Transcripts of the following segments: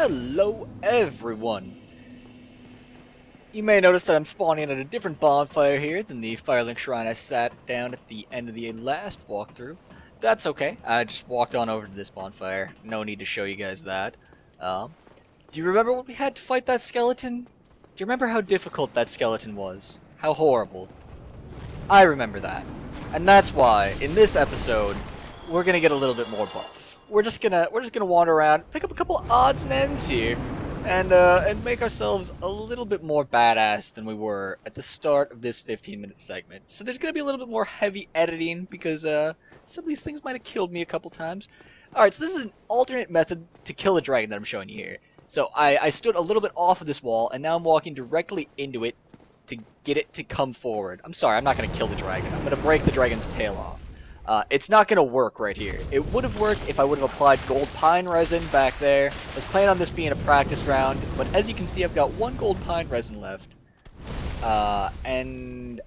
Hello everyone! You may notice that I'm spawning at a different bonfire here than the Firelink Shrine I sat down at the end of the last walkthrough. That's okay, I just walked on over to this bonfire. No need to show you guys that. Do you remember when we had to fight that skeleton? Do you remember how difficult that skeleton was? How horrible? I remember that. And that's why, in this episode, we're gonna get a little bit more buff. We're just gonna wander around, pick up a couple odds and ends here, and make ourselves a little bit more badass than we were at the start of this 15-minute segment. So there's gonna be a little bit more heavy editing because some of these things might have killed me a couple times. Alright, so this is an alternate method to kill a dragon that I'm showing you here. So I stood a little bit off of this wall, and now I'm walking directly into it to get it to come forward. I'm sorry, I'm not going to kill the dragon. I'm going to break the dragon's tail off. It's not going to work right here. It would have worked if I would have applied gold pine resin back there. I was planning on this being a practice round, but as you can see, I've got one gold pine resin left. And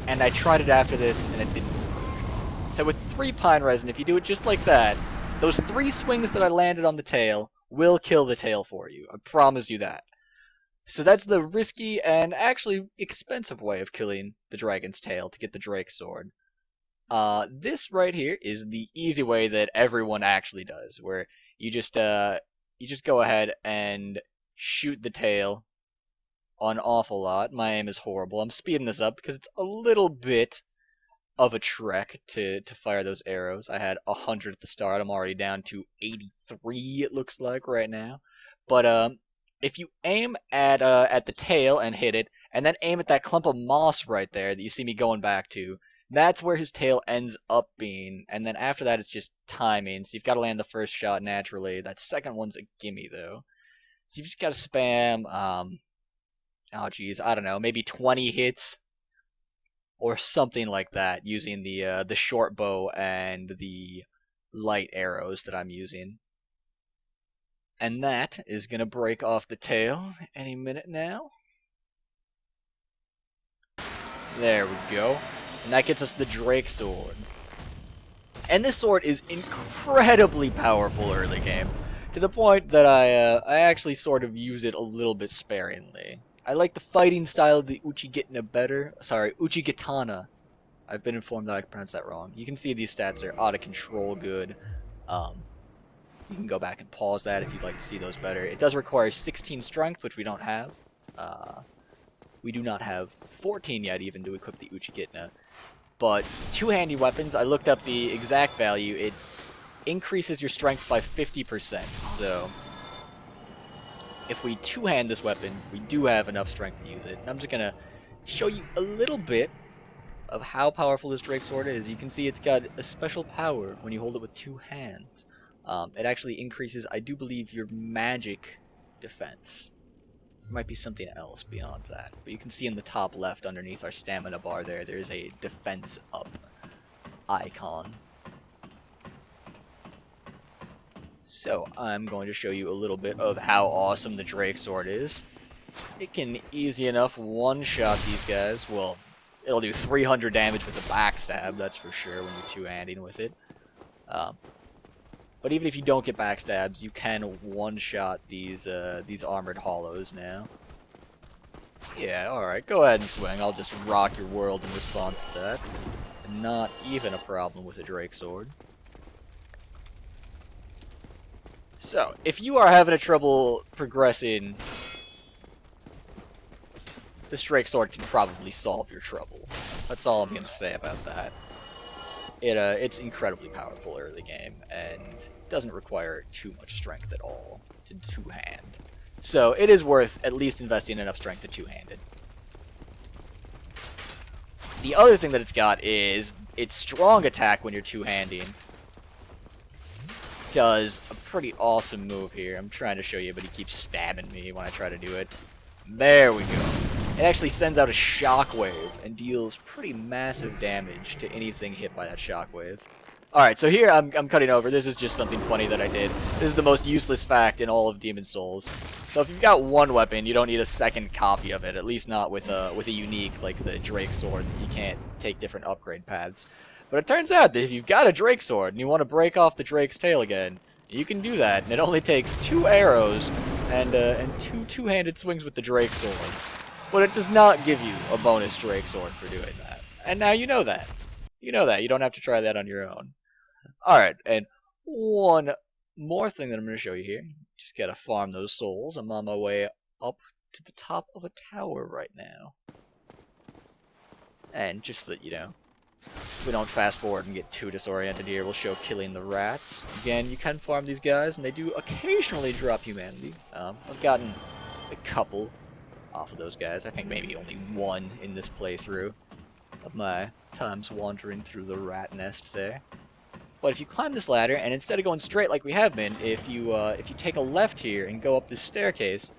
I tried it after this, and it didn't work. So with 3 pine resin, if you do it just like that, those 3 swings that I landed on the tail will kill the tail for you. I promise you that. So that's the risky and actually expensive way of killing the dragon's tail to get the Drake sword. This right here is the easy way that everyone actually does, where you just go ahead and shoot the tail an awful lot. My aim is horrible. I'm speeding this up because it's a little bit of a trek to fire those arrows. I had 100 at the start. I'm already down to 83, it looks like, right now. But if you aim at the tail and hit it, and then aim at that clump of moss right there that you see me going back to, that's where his tail ends up being. And then after that, it's just timing. So you've got to land the first shot naturally. That second one's a gimme, though. So you've just got to spam, oh geez, I don't know, maybe 20 hits or something like that, using the short bow and the light arrows that I'm using. And that is going to break off the tail any minute now. There we go. And that gets us the Drake sword. And this sword is incredibly powerful early game, to the point that I actually sort of use it a little bit sparingly. I like the fighting style of the Uchigitana better. Sorry, Uchigitana. I've been informed that I pronounced that wrong. You can see these stats are out of control good. You can go back and pause that if you'd like to see those better. It does require 16 strength, which we don't have. We do not have 14 yet, even to equip the Uchigitana. But two-handy weapons, I looked up the exact value. It increases your strength by 50%. So if we two-hand this weapon, we do have enough strength to use it. And I'm just gonna show you a little bit of how powerful this Drake sword is. You can see it's got a special power when you hold it with 2 hands. It actually increases, I do believe, your magic defense. There might be something else beyond that. But you can see in the top left underneath our stamina bar there's a defense up icon. So I'm going to show you a little bit of how awesome the Drake sword is. It can easy enough one-shot these guys. Well, it'll do 300 damage with a backstab, that's for sure, when you're two-handing with it. But even if you don't get backstabs, you can one-shot these armored hollows now. Yeah, alright, go ahead and swing. I'll just rock your world in response to that. Not even a problem with a Drake sword. So, if you are having a trouble progressing, this Drake sword can probably solve your trouble. That's all I'm going to say about that. It's incredibly powerful early game, and doesn't require too much strength at all to two-hand. So it is worth at least investing enough strength to two-hand it. The other thing that it's got is its strong attack when you're two-handing does a pretty awesome move here. I'm trying to show you, but he keeps stabbing me when I try to do it. There we go. It actually sends out a shockwave and deals pretty massive damage to anything hit by that shockwave. Alright, so here I'm cutting over. This is just something funny that I did. This is the most useless fact in all of Demon's Souls. So if you've got one weapon, you don't need a second copy of it. At least not with a unique, like the Drake sword, that you can't take different upgrade paths. But it turns out that if you've got a Drake sword and you want to break off the Drake's tail again, You can do that, and it only takes 2 arrows and 2 two-handed swings with the Drake Sword. But it does not give you a bonus Drake Sword for doing that. And now you know that. You know that. You don't have to try that on your own. Alright, and one more thing that I'm going to show you here. Just gotta farm those souls. I'm on my way up to the top of a tower right now. And just so that, you know, we don't fast forward and get too disoriented here, we'll show killing the rats. Again, you can farm these guys, and they do occasionally drop humanity. I've gotten a couple off of those guys. I think maybe only one in this playthrough of my times wandering through the rat nest there. But if you climb this ladder, and instead of going straight like we have been, if you take a left here and go up this staircase,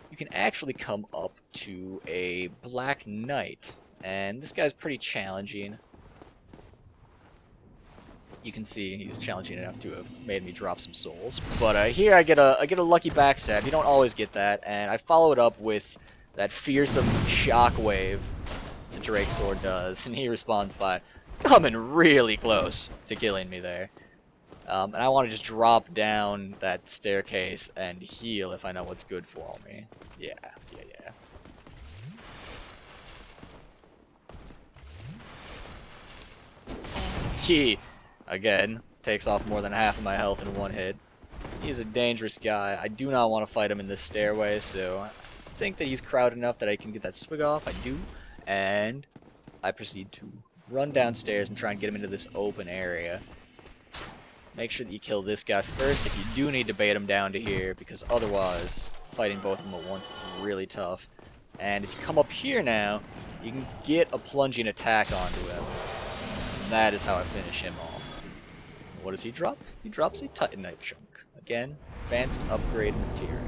you can actually come up to a Black Knight. And this guy's pretty challenging. You can see he's challenging enough to have made me drop some souls. But here I get a lucky backstab. You don't always get that, and I follow it up with that fearsome shockwave the Drake Sword does, and he responds by coming really close to killing me there. And I want to just drop down that staircase and heal if I know what's good for me. Yeah. He, again, takes off more than half of my health in one hit. He's a dangerous guy. I do not want to fight him in this stairway, so I think that he's crowded enough that I can get that swig off. I do, and I proceed to run downstairs and try and get him into this open area. Make sure that you kill this guy first if you do need to bait him down to here, because otherwise fighting both of them at once is really tough. And if you come up here now, you can get a plunging attack onto him. And that is how I finish him off. What does he drop? He drops a Titanite chunk. Again, advanced upgrade material.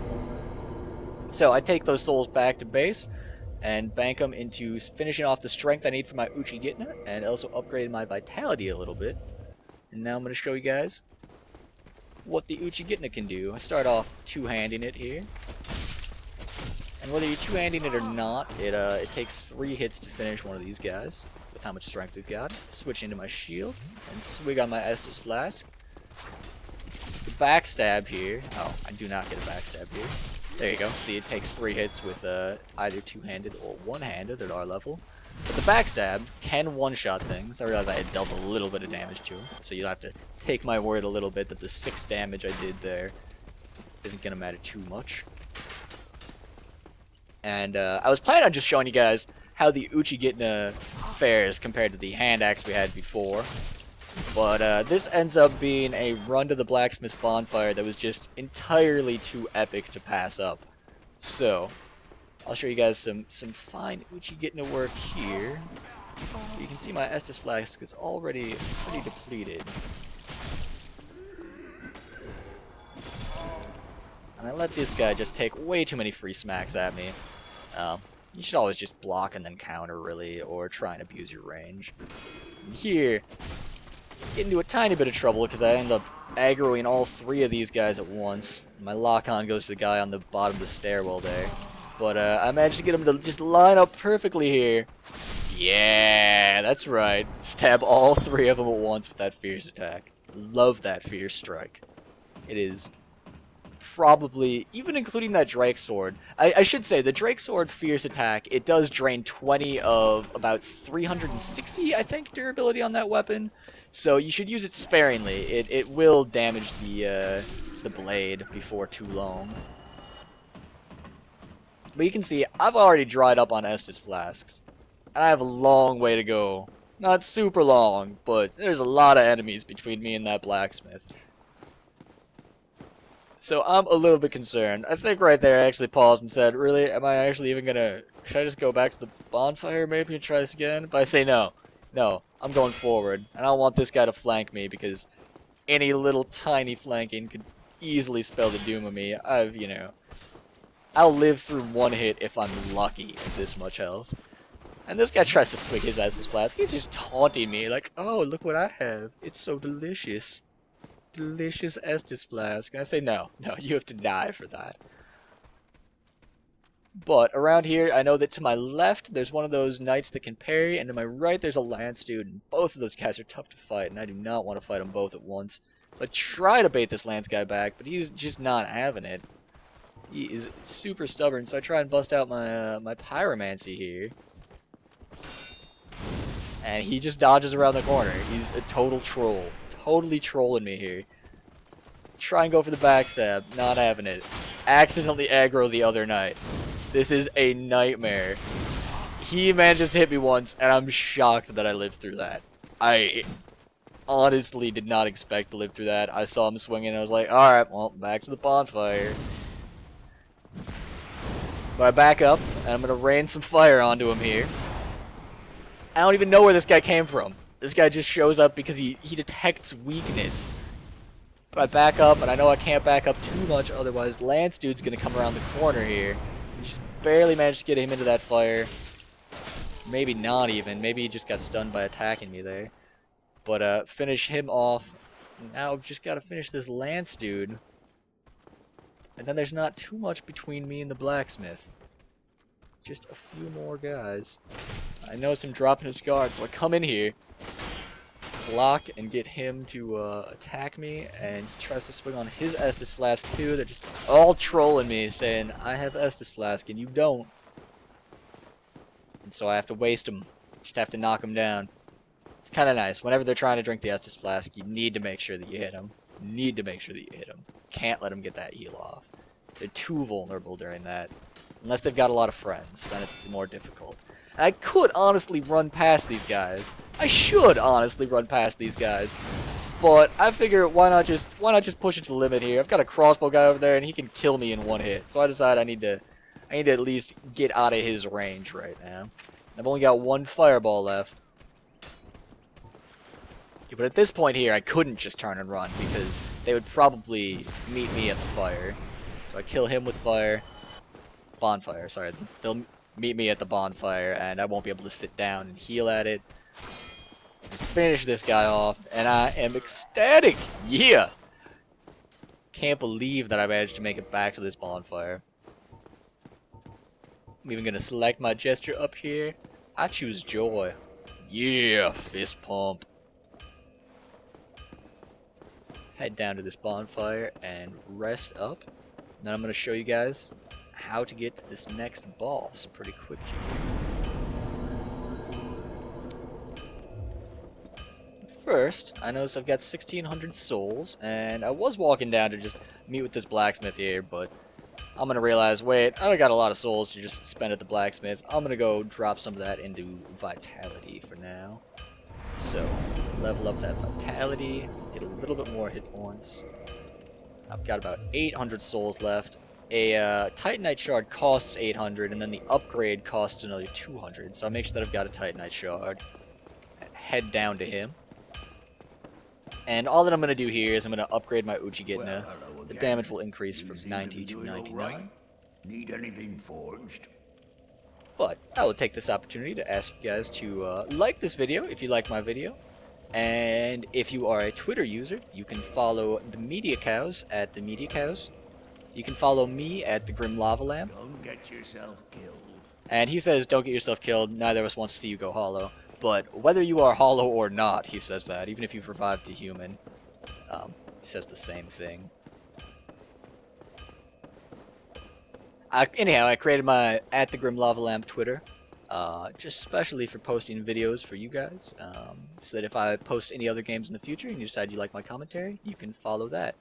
So I take those souls back to base and bank them into finishing off the strength I need for my Uchi-Gitna, and also upgrading my vitality a little bit. And now I'm going to show you guys what the Uchi-Gitna can do. I start off two-handing it here. And whether you're two-handing it or not, it takes 3 hits to finish one of these guys, with how much strength we've got. Switch into my shield, and swig on my Estus Flask. The backstab here, oh, I do not get a backstab here. There you go, see it takes 3 hits with either two-handed or one-handed at our level. But the backstab can one-shot things. I realized I had dealt a little bit of damage to him, so you'll have to take my word a little bit that the 6 damage I did there isn't going to matter too much. And I was planning on just showing you guys how the Uchi-Gitna fares compared to the hand axe we had before. But this ends up being a run to the blacksmith's bonfire that was just entirely too epic to pass up. So I'll show you guys some fine Uchi-Gitna work here. You can see my Estus Flask is already pretty depleted. And I let this guy just take way too many free smacks at me. You should always just block and then counter, really, or try and abuse your range. And here, get into a tiny bit of trouble because I end up aggroing all 3 of these guys at once. My lock-on goes to the guy on the bottom of the stairwell there. But I managed to get him to just line up perfectly here. Yeah, that's right. Stab all 3 of them at once with that fierce attack. Love that fierce strike. It is probably, even including that Drake Sword, I should say, the Drake Sword fierce attack, it does drain 20 of about 360, I think, durability on that weapon. So you should use it sparingly. It will damage the blade before too long. But you can see, I've already dried up on Estus Flasks. And I have a long way to go. Not super long, but there's a lot of enemies between me and that blacksmith. So I'm a little bit concerned. I think right there I actually paused and said, really, am I actually even gonna... Should I just go back to the bonfire maybe and try this again? But I say no. No, I'm going forward. And I don't want this guy to flank me because any little tiny flanking could easily spell the doom of me. I'll live through 1 hit if I'm lucky at this much health. And this guy tries to swing his Estus Flask. He's just taunting me like, oh, look what I have. It's so delicious. Delicious Estus Flask. And I say, no, you have to die for that. But around here, I know that to my left, there's one of those knights that can parry, and to my right, there's a lance dude, and both of those guys are tough to fight, and I do not want to fight them both at once. So I try to bait this Lance guy back, but he's just not having it. He is super stubborn, so I try and bust out my my pyromancy here. And he just dodges around the corner. He's a total troll. Totally trolling me here. Try and go for the backstab. Not having it. Accidentally aggro the other knight. This is a nightmare. He manages to hit me once, and I'm shocked that I lived through that. I honestly did not expect to live through that. I saw him swinging, and I was like, alright, well, back to the bonfire. But I back up, and I'm going to rain some fire onto him here. I don't even know where this guy came from. This guy just shows up because he detects weakness. But I back up, and I know I can't back up too much, otherwise Lance dude's going to come around the corner here. Just barely managed to get him into that fire. Maybe not even. Maybe he just got stunned by attacking me there. But finish him off. Now I've just got to finish this Lance dude. And then there's not too much between me and the blacksmith. Just a few more guys. I notice him dropping his guard, so I come in here, block, and get him to attack me, and he tries to swing on his Estus Flask too. They're just all trolling me, saying, I have Estus Flask and you don't. And so I have to waste him. Just have to knock him down. It's kind of nice. Whenever they're trying to drink the Estus Flask, you need to make sure that you hit them. Need to make sure that you hit them. Can't let them get that heal off. They're too vulnerable during that. Unless they've got a lot of friends, then it's more difficult. And I could honestly run past these guys. I should honestly run past these guys. But I figure why not just push it to the limit here. I've got a crossbow guy over there and he can kill me in one hit. So I decide I need to at least get out of his range right now. I've only got one fireball left. But at this point here, I couldn't just turn and run because they would probably meet me at the fire. So I kill him with fire. Bonfire, sorry. They'll meet me at the bonfire, and I won't be able to sit down and heal at it. Finish this guy off, and I am ecstatic! Yeah! Can't believe that I managed to make it back to this bonfire. I'm even gonna select my gesture up here. I choose joy. Yeah! Fist pump. Head down to this bonfire and rest up. Then I'm gonna show you guys how to get to this next boss pretty quick here. First, I notice I've got 1600 souls, and I was walking down to just meet with this blacksmith here, but I'm gonna realize, wait, I got a lot of souls to just spend at the blacksmith. I'm gonna go drop some of that into vitality for now. So, level up that vitality, get a little bit more hit points. I've got about 800 souls left. A Titanite shard costs 800, and then the upgrade costs another 200. So I'll make sure that I've got a Titanite shard. Head down to him. And all that I'm going to do here is I'm going to upgrade my Uchigitna. The damage will increase from 90 to 99. Right? Need anything forged? But I will take this opportunity to ask you guys to like this video if you like my video. And if you are a Twitter user, you can follow the Media Cows at the Media Cows. You can follow me at the Grim Lava Lamp. Don't get yourself killed. And he says, don't get yourself killed. Neither of us wants to see you go hollow. But whether you are hollow or not, he says that. Even if you've revived to human, he says the same thing. Anyhow, I created my at the Grim Lava Lamp Twitter. Just specially for posting videos for you guys. So that if I post any other games in the future and you decide you like my commentary, you can follow that.